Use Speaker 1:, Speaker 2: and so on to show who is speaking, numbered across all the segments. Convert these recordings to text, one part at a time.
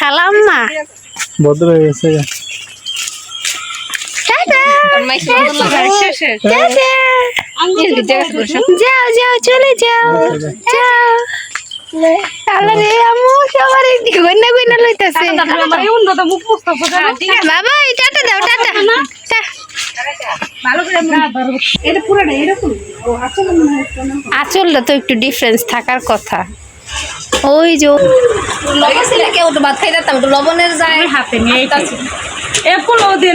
Speaker 1: খালাম না
Speaker 2: ভদ্র হয়ে গেছে
Speaker 1: যাও যাও চলে যাও যাও রে আমু সবার গন্না গন্না লইতাছে বাবা টাটা দাও টাটা আঁচলটা তো একটু ডিফারেন্স থাকার কথা ওই যে
Speaker 3: কেউ তো ভাত খাই দিতাম লবণের যায় হাতে নিয়ে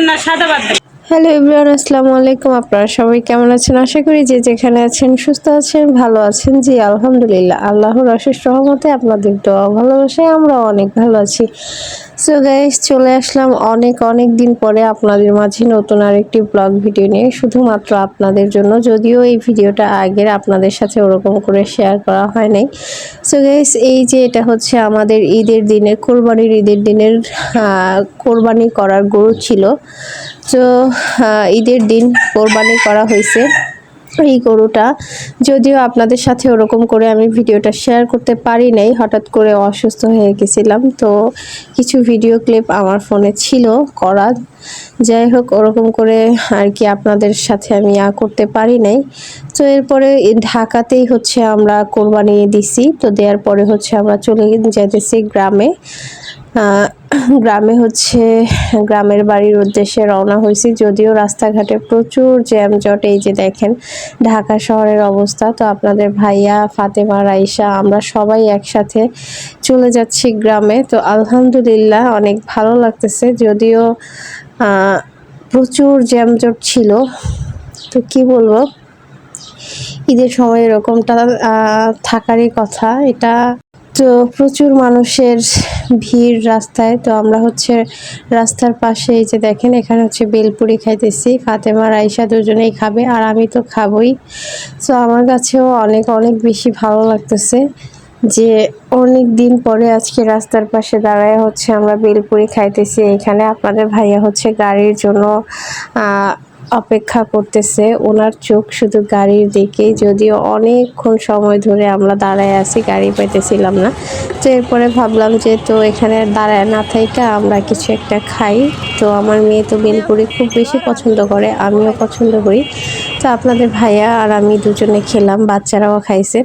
Speaker 3: না সাদা ভাত।
Speaker 1: হ্যালো এভরিওয়ান, আসসালামু আলাইকুম। আপনারা সবাই কেমন আছেন? আশা করি যে যেখানে আছেন সুস্থ আছেন, ভালো আছেন। জি আলহামদুলিল্লাহ, আল্লাহর অশেষ রহমতে আপনাদের দোয়া ভালোবাসায় আমরা অনেক ভালো আছি। সো গাইস, চলে আসলাম অনেক দিন পরে আপনাদের মাঝে নতুন আরেকটি ব্লগ ভিডিও নিয়ে, শুধুমাত্র আপনাদের জন্য। যদিও এই ভিডিওটা আগের আপনাদের সাথে ওরকম করে শেয়ার করা হয় নাই। সো গাইস, এই যে এটা হচ্ছে আমাদের ঈদের দিনের কোরবানির ঈদের দিনের কোরবানি করার গরু ছিল। তো ঈদের দিন কোরবানি করা হয়েছে এই গরুটা। যদিও আপনাদের সাথে ওরকম করে আমি ভিডিওটা শেয়ার করতে পারি নাই, হঠাৎ করে অসুস্থ হয়ে গেছিলাম। তো কিছু ভিডিও ক্লিপ আমার ফোনে ছিল করা, যাই হোক ওরকম করে আর কি আপনাদের সাথে আমি করতে পারি নাই। তো এরপরে ঢাকাতেই হচ্ছে আমরা কোরবানি দিছি। তো দেওয়ার পরে হচ্ছে আমরা চলে যেতেছি গ্রামে। গ্রামে হচ্ছে গ্রামের বাড়ির উদ্দেশ্যে রওনা হয়েছি। যদিও রাস্তাঘাটে প্রচুর জ্যামজট, এই যে দেখেন ঢাকা শহরের অবস্থা। তো আপনাদের ভাইয়া, ফাতেমা, রাইসা আমরা সবাই একসাথে চলে যাচ্ছি গ্রামে। তো আলহামদুলিল্লাহ অনেক ভালো লাগতেছে, যদিও প্রচুর জ্যামজট ছিল। তো কি বলবো, ঈদের সময় এরকমটা থাকারই কথা। এটা তো প্রচুর মানুষের ভিড় রাস্তায়। তো আমরা হচ্ছে রাস্তার পাশে এই যে দেখেন এখানে হচ্ছে বেলপুরি খাইতেছি। ফাতেমা, রাইসা দুজনেই খাবে আর আমি তো খাবই। তো আমার কাছেও অনেক বেশি ভালো লাগতেছে যে অনেক দিন পরে আজকে রাস্তার পাশে দাঁড়ায় হচ্ছে আমরা বেলপুরি খাইতেছি। এখানে আপনাদের ভাইয়া হচ্ছে গাড়ির জন্য অপেক্ষা করতেছে, ওনার চোখ শুধু গাড়ির দিকে। যদিও অনেকক্ষণ সময় ধরে আমরা দাঁড়ায় আছি, গাড়ি পাইতেছিলাম না। তো এরপরে ভাবলাম যে তো এখানে দাঁড়ায় না থাইকা আমরা কিছু একটা খাই। তো আমার মেয়ে তো বেলপুরি খুব বেশি পছন্দ করে, আমিও পছন্দ করি। তো আপনাদের ভাইয়া আর আমি দুজনে খেলাম, বাচ্চারাও খাইছে।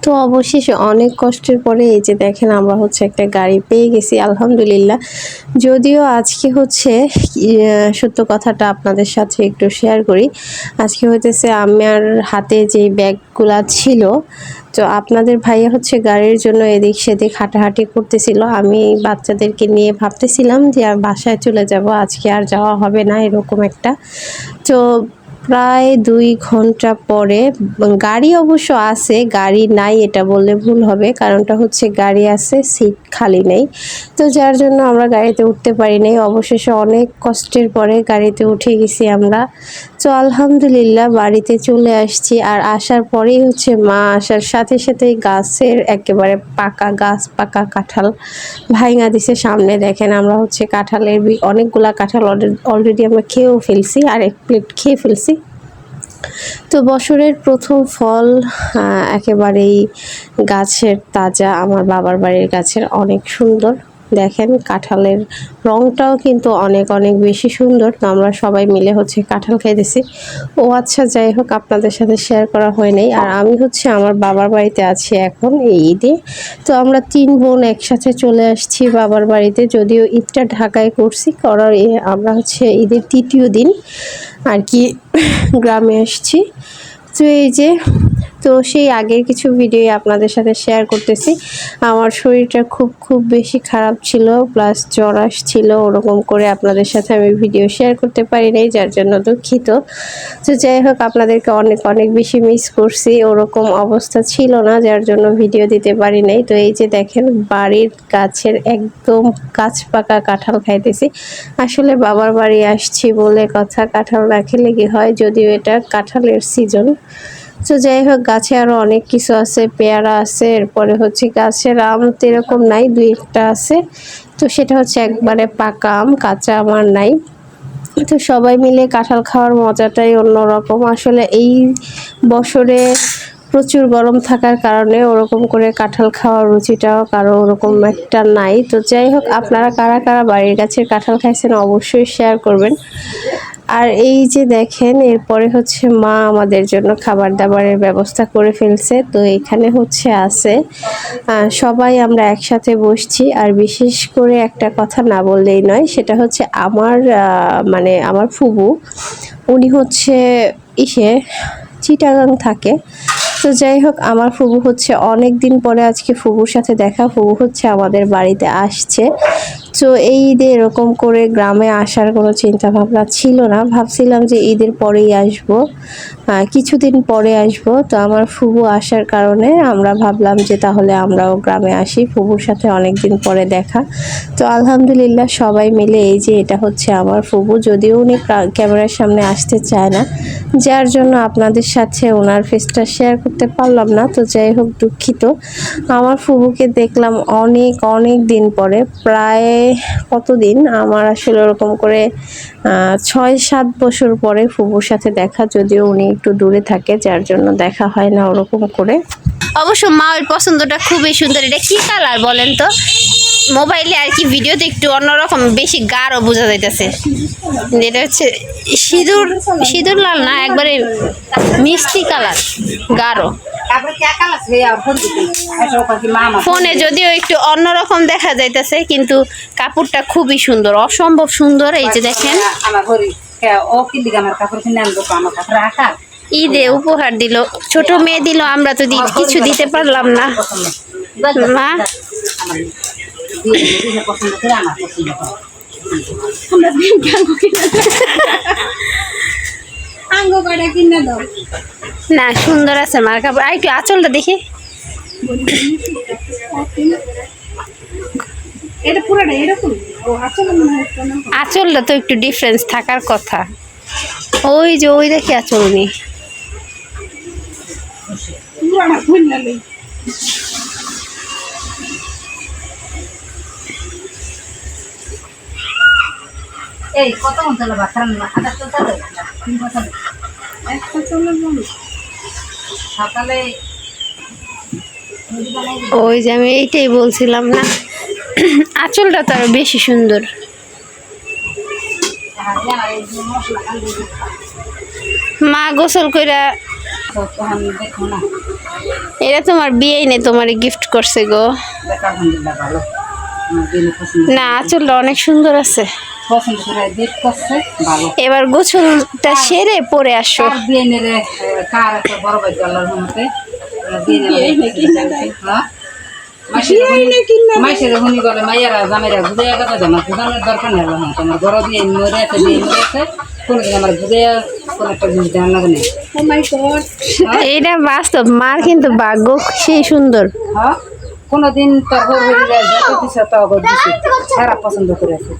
Speaker 1: তো অবশেষে অনেক কষ্টের পরে এই যে দেখেন আমরা হচ্ছে একটা গাড়ি পেয়ে গেছি আলহামদুলিল্লাহ। যদিও আজকে হচ্ছে সত্য কথাটা আপনাদের সাথে একটু শেয়ার করি। আজকে হইতেছে আমার হাতে যে ব্যাগগুলা ছিল, তো আপনাদের ভাইয়া হচ্ছে গাড়ির জন্য এদিক সেদিক হাঁটাহাঁটি করতেছিল। আমি বাচ্চাদেরকে নিয়ে ভাবতেছিলাম যে আর বাসায় চলে যাব, আজকে আর যাওয়া হবে না এরকম একটা। তো প্রায় 2 ঘন্টা পরে গাড়ি অবশ্য আছে, গাড়ি নাই এটা বললে ভুল হবে, কারণটা হচ্ছে গাড়ি আছে, সিট খালি নেই। তো যার জন্য আমরা গাড়িতে উঠতে পারি নাই। অবশেষে অনেক কষ্টের পরে গাড়িতে উঠে গেছি আমরা। তো আলহামদুলিল্লাহ বাড়িতে চলে আসছি। আর আসার পরেই হচ্ছে মা আসার সাথে সাথে গাছের একেবারে পাকা গাছ, পাকা কাঁঠাল ভাঙা দিছে সামনে। দেখেন আমরা হচ্ছে কাঁঠালের অনেকগুলা কাঁঠাল অলরেডি আমরা খেয়েও ফেলছি, আর 1 প্লেট খেয়ে ফেলছি। তো বছরের প্রথম ফল একেবারেই গাছের তাজা, আমার বাবার বাড়ির গাছের, অনেক সুন্দর। দেখেন কাঁঠালের রংটাও কিন্তু অনেক বেশি সুন্দর। তো আমরা সবাই মিলে হচ্ছে কাঁঠাল খাইতেছি। ও আচ্ছা, যাই হোক আপনাদের সাথে শেয়ার করা হয় নাই। আর আমি হচ্ছে আমার বাবার বাড়িতে আছি এখন এই ঈদে। তো আমরা 3 বোন একসাথে চলে আসছি বাবার বাড়িতে। যদিও ঈদটা ঢাকায় করছি, করার আমরা হচ্ছে ঈদের 3য় দিন আর কি গ্রামে আসছি। তো এই যে, তো সেই আগের কিছু ভিডিও আপনাদের সাথে শেয়ার করতেছি। আমার শরীরটা খুব বেশি খারাপ ছিল, প্লাস জ্বর আসছিল। ওরকম করে আপনাদের সাথে আমি ভিডিও শেয়ার করতে পারি নাই, যার জন্য দুঃখিত। তো যাই হোক আপনাদেরকে অনেক বেশি মিস করছি। ওরকম অবস্থা ছিল না, যার জন্য ভিডিও দিতে পারি নাই। তো এই যে দেখেন বাড়ির গাছের একদম গাছ পাকা কাঁঠাল খাইতেছি। আসলে বাবার বাড়ি আসছি বলে কথা, কাঁঠাল না খেলে কি হয়, যদিও এটা কাঁঠালের সিজন। তো যাই হোক গাছে আরো অনেক কিছু আছে, পেয়ারা আছে, এরপরে হচ্ছে গাছের আম তো এরকম নাই, 2-1টা আছে। তো সেটা হচ্ছে একবারে পাকা আম, কাঁচা আম আর নাই। তো সবাই মিলে কাঁঠাল খাওয়ার মজাটাই অন্যরকম। আসলে এই বছরে প্রচুর গরম থাকার কারণে ওরকম করে কাঁঠাল খাওয়ার রুচিটাও কারো ওরকম একটা নাই। তো যাই হোক, আপনারা কারা কারা বাড়ির গাছের কাঁঠাল খাইছেন অবশ্যই শেয়ার করবেন। আর এই যে দেখেন, এরপরে হচ্ছে মা আমাদের জন্য খাবার দাবারের ব্যবস্থা করে ফেলছে। তো এখানে হচ্ছে আছে সবাই আমরা একসাথে বসছি। আর বিশেষ করে একটা কথা না বললেই নয়, সেটা হচ্ছে আমার মানে আমার ফুবু, উনি হচ্ছে চিটাগাং থাকে। তো যাই হোক, আমার ফুবু হচ্ছে অনেক দিন পরে আজকে ফুবুর সাথে দেখা। ফুবু হচ্ছে আমাদের বাড়িতে আসছে। তো এই ঈদে এরকম করে গ্রামে আসার কোনো চিন্তা ভাবনা ছিল না, ভাবছিলাম যে ঈদের পরেই আসবো, কিছুদিন পরে আসবো। তো আমার ফুবু আসার কারণে আমরা ভাবলাম যে তাহলে আমরাও গ্রামে আসি, ফুবুর সাথে অনেক দিন পরে দেখা। তো আলহামদুলিল্লাহ সবাই মিলে, এই যে এটা হচ্ছে আমার ফুবু, যদিও উনি ক্যামেরার সামনে আসতে চায় না, যার জন্য আপনাদের সাথে ওনার ফেসটা শেয়ার করতে পারলাম না। তো যাই হোক, দুঃখিত। আমার ফুবুকে দেখলাম অনেক অনেক দিন পরে, প্রায় কতদিন, আমার আসলে ওরকম করে 6-7 বছর পরে ফুবুর সাথে দেখা, যদিও উনি একটু দূরে থাকে, যার জন্য দেখা হয় না ওরকম করে।
Speaker 4: অবশ্য মা ওর পছন্দটা খুবই সুন্দর। এটা কি কালার বলেন তো? মোবাইলে আর কি ভিডিওতে একটু অন্যরকম বেশি গাঢ় বোঝা যাইতেছে। এটা হচ্ছে সিঁদুর লাল না, একবারে মিষ্টি কালার, গাঢ়। ফোনে যদিও একটু অন্যরকম দেখা যাইতেছে, কিন্তু কাপড়টা খুবই সুন্দর, অসম্ভব সুন্দর। এই যে দেখেন, ঈদে উপহার দিল, ছোট মেয়ে দিল, আমরা তো কিছু দিতে পারলাম না। মা না, সুন্দর আছে মার কাপড়। আর একটু আঁচলটা দেখি, আঁচলটা তো একটু ডিফারেন্স থাকার কথা। ওই যে ওই দেখি আঁচল নেই। ওই যে আমি এইটাই বলছিলাম না, আঁচলটা তো আরো বেশি সুন্দর। মা গোসল কইরা, এটা তোমার বিয়ে নেই, তোমার গিফট করছে গো। না, আঁচলটা অনেক সুন্দর আছে। এবার গোসলটা সেরে পরে আসো। এটা বাস্তব, মার কিন্তু ভাগ্য সেই সুন্দর।
Speaker 3: কোনদিন সারা পছন্দ করেছে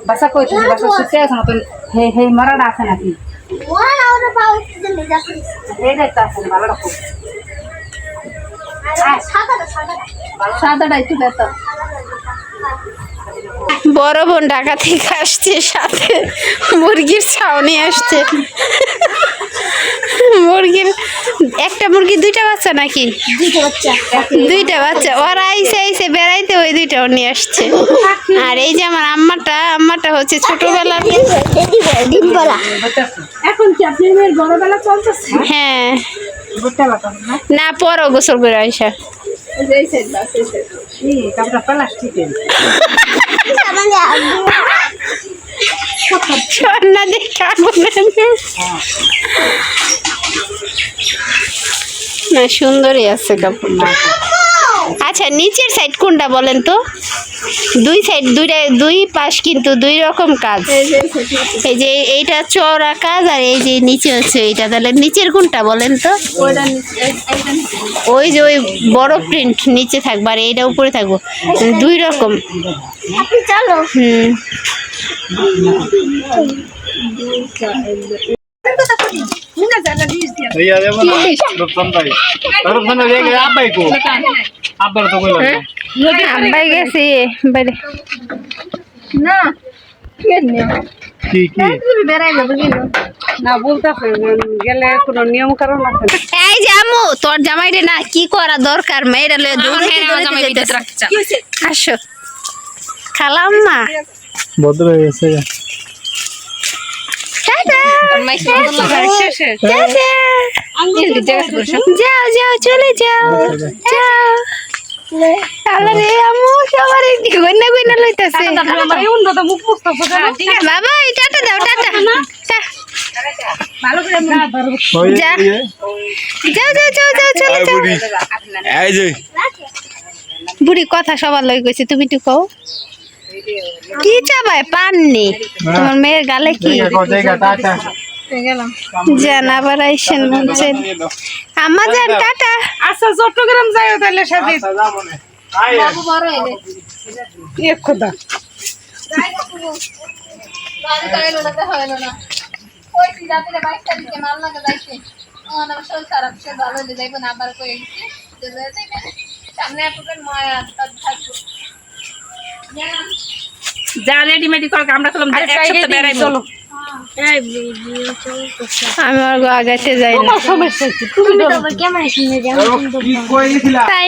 Speaker 3: বাসা কইছে, বাসা সুতে আছে মতন হে মারাটা আছে নাকি? সাদাটা একটু বেতন।
Speaker 4: বড় বোন ঢাকা থেকে আসছে, সাথে মুরগির ছাউনি আসছে। মুরগির একটা মুরগি দুইটা বাচ্চা নাকি? দুইটা বাচ্চা। ওরা আইসে বেড়াইতে, ওই দুইটাও নিয়ে আসছে। আর এই যে আমার আম্মাটা হচ্ছে ছোটবেলার।
Speaker 3: এখন কি আপনার মেয়ের বড়বেলা চলতেছে?
Speaker 4: হ্যাঁ, না পরও গোসল করে আইসা। না, সুন্দরই আছে কাপড়টা। আচ্ছা, নিচের সাইড কোনটা বলেন তো? দুই সাইড, দুই পাশ কিন্তু দুই রকম কাজ। এই যে এইটা চওড়া কাজ, আর এই যে নিচে হচ্ছে এইটা। তাহলে নিচের কোনটা বলেন তো? ওই যে ওই বড় প্রিন্ট নিচে থাকবে, আর এইটা উপরে থাকবো, দুই রকম। আব্বাই গেছে বাইরে।
Speaker 2: কি কি
Speaker 3: না বলতেছে গেলে কোনো নিয়ম কারণ আছে না।
Speaker 4: এই যে আম্মু তোর জামাইরে না কি করা দরকার মেয়েরা লয়ে দৌড়াইতে দৌড়াইতে আসো খালাম্মা
Speaker 2: ভদ্র হয়ে গেছে গা।
Speaker 4: টাটা
Speaker 3: শেষে
Speaker 4: টাটা যাও যাও চলে যাও যাও আল্লাহ রে আম্মু সবার গইনা গইনা লইতাছে
Speaker 3: আমার এই উন্নত মুখ মুখতেছে
Speaker 4: বাবা এই টাটা দাও টাটা
Speaker 3: ভালো করে
Speaker 2: ওই
Speaker 4: যা।
Speaker 2: এই যে,
Speaker 4: যাও যাও যাও যাও চলে যাও
Speaker 5: এই যে
Speaker 4: বুড়ি কথা সবার লই গেছে তুমি একটু কও কি চাবায় পাননি তোমার মেয়ের গালে কি
Speaker 2: জায়গা টাটা।
Speaker 4: জান আবার আইসেন বলছেন আম্মা যান টাটা
Speaker 3: আচ্ছা চট্টগ্রাম যাইও তাহলে সাথে এক খোদা যা রেডিমেডি কর আমরা করলাম চলো
Speaker 4: আমি আর আগাইতে যাই না
Speaker 3: সমস্যা কি তুমি
Speaker 5: কি কই গেছিলা
Speaker 4: তাই